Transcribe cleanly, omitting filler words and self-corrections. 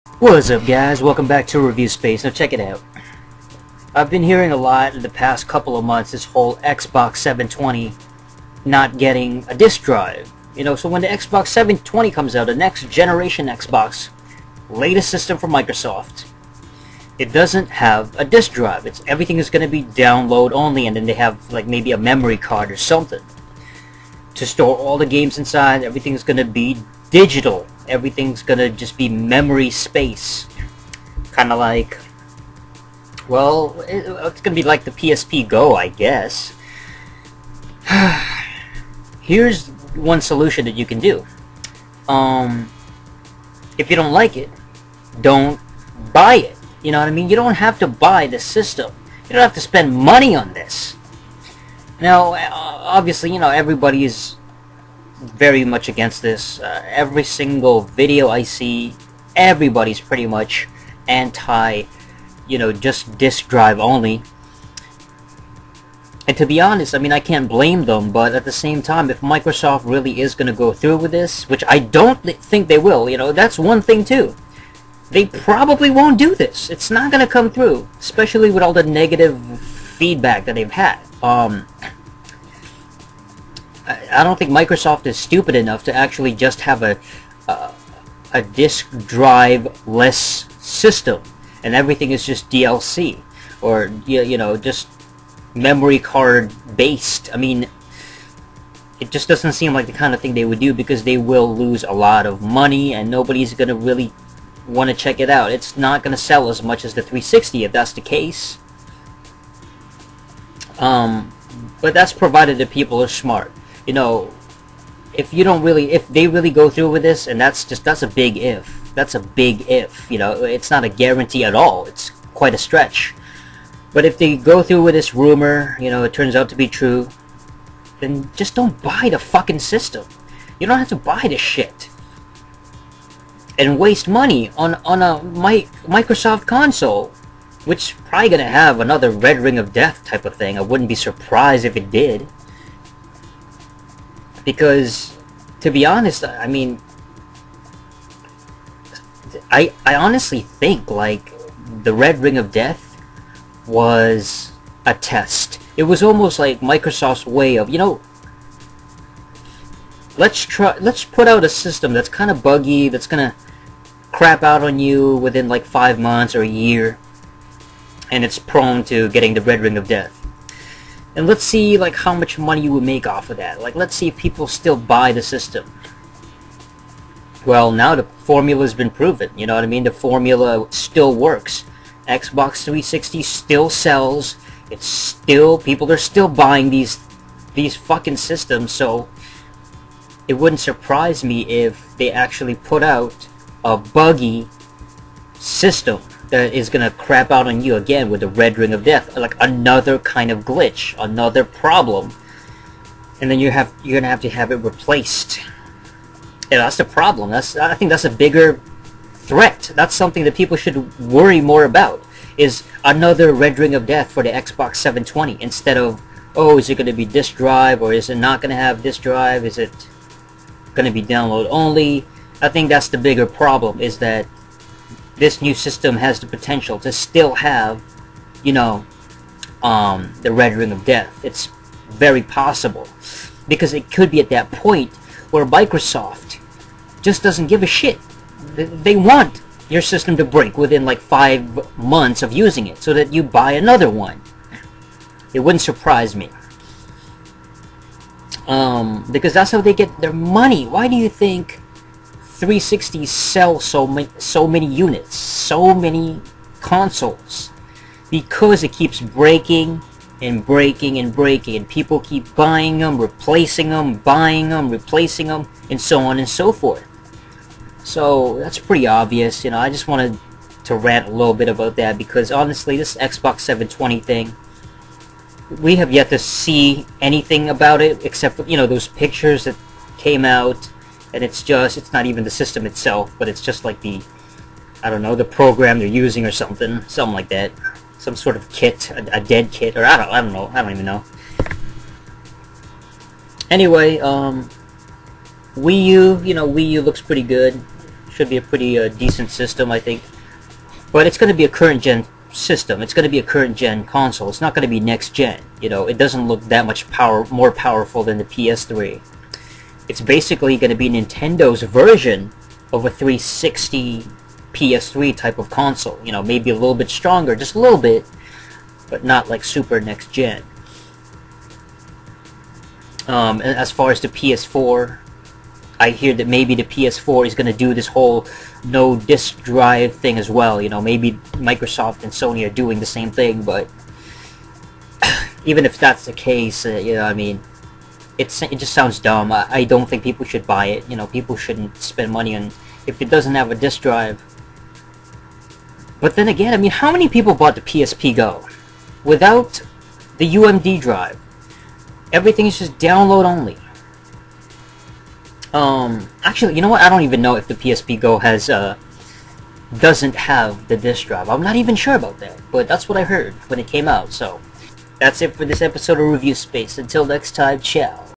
What's up, guys? Welcome back to TheReviewSpace. Now check it out. I've been hearing a lot in the past couple of months this whole Xbox 720 not getting a disk drive. So when the Xbox 720 comes out, the next generation Xbox, latest system from Microsoft, it doesn't have a disk drive. Everything is going to be download only, and then they have like maybe a memory card or something to store all the games inside. Everything's going to be digital. Everything's gonna just be memory space, kind of like, well, it's gonna be like the PSP Go, I guess. Here's one solution that you can do. If you don't like it, don't buy it. You know what I mean? You don't have to buy the system. You don't have to spend money on this. Now, obviously, everybody is very much against this. Every single video I see, everybody's pretty much anti, just disk drive only. And to be honest, I can't blame them, but at the same time, if Microsoft really is going to go through with this, which I don't think they will, that's one thing too. They probably won't do this. It's not going to come through, especially with all the negative feedback that they've had. I don't think Microsoft is stupid enough to actually just have a disk drive-less system, and everything is just DLC, or just memory card based. It just doesn't seem like the kind of thing they would do, because they will lose a lot of money, and nobody's gonna really want to check it out. It's not gonna sell as much as the 360 if that's the case. But that's provided that people are smart. If they really go through with this, and that's a big if. That's a big if. It's not a guarantee at all. It's quite a stretch. But if they go through with this rumor, it turns out to be true, then just don't buy the fucking system. You don't have to buy this shit and waste money on a Microsoft console, which is probably gonna have another Red Ring of Death type of thing. I wouldn't be surprised if it did. Because, to be honest, I honestly think, like, the Red Ring of Death was a test. It was almost like Microsoft's way of, let's put out a system that's kind of buggy, that's gonna crap out on you within like 5 months or a year, and it's prone to getting the Red Ring of Death. And let's see like how much money you would make off of that. Like, let's see if people still buy the system. Well, now the formula's been proven. You know what I mean? The formula still works. Xbox 360 still sells. It's still, people are still buying these fucking systems. So it wouldn't surprise me if they actually put out a buggy system that is gonna crap out on you again with the Red Ring of Death, like another kind of glitch, another problem, and then you're gonna have to have it replaced. And that's the problem. I think that's a bigger threat. That's something that people should worry more about, is another Red Ring of Death for the Xbox 720, instead of, oh, is it gonna be disk drive, or is it not gonna have disk drive? Is it gonna be download only? I think that's the bigger problem, is that this new system has the potential to still have, the Red Ring of Death. It's very possible, because it could be at that point where Microsoft just doesn't give a shit. They want your system to break within like 5 months of using it, so that you buy another one. It wouldn't surprise me. Because that's how they get their money. Why do you think 360s sell so many units, so many consoles? Because it keeps breaking and breaking and breaking, and people keep buying them, replacing them, buying them, replacing them, and so on and so forth. So that's pretty obvious. I just wanted to rant a little bit about that, because honestly, this Xbox 720 thing, we have yet to see anything about it except for, those pictures that came out. And it's not even the system itself, but it's just like the program they're using or something like that. Some sort of kit, a dead kit, or I don't know, I don't even know. Anyway, Wii U, Wii U looks pretty good. Should be a pretty decent system, I think. But it's going to be a current gen system. It's going to be a current gen console. It's not going to be next gen. You know, it doesn't look that much more powerful than the PS3. It's basically going to be Nintendo's version of a 360 PS3 type of console. You know, maybe a little bit stronger, just a little bit, but not like super next gen. And as far as the PS4, I hear that maybe the PS4 is going to do this whole no disk drive thing as well. You know, maybe Microsoft and Sony are doing the same thing, but even if that's the case, you know, I mean, it just sounds dumb. I don't think people should buy it. You know, people shouldn't spend money on if it doesn't have a disk drive. But then again, I mean, how many people bought the PSP Go without the UMD drive? Everything is just download only. Actually, you know what? I don't even know if the PSP Go has doesn't have the disk drive. I'm not even sure about that, but that's what I heard when it came out. So that's it for this episode of Review Space. Until next time, ciao.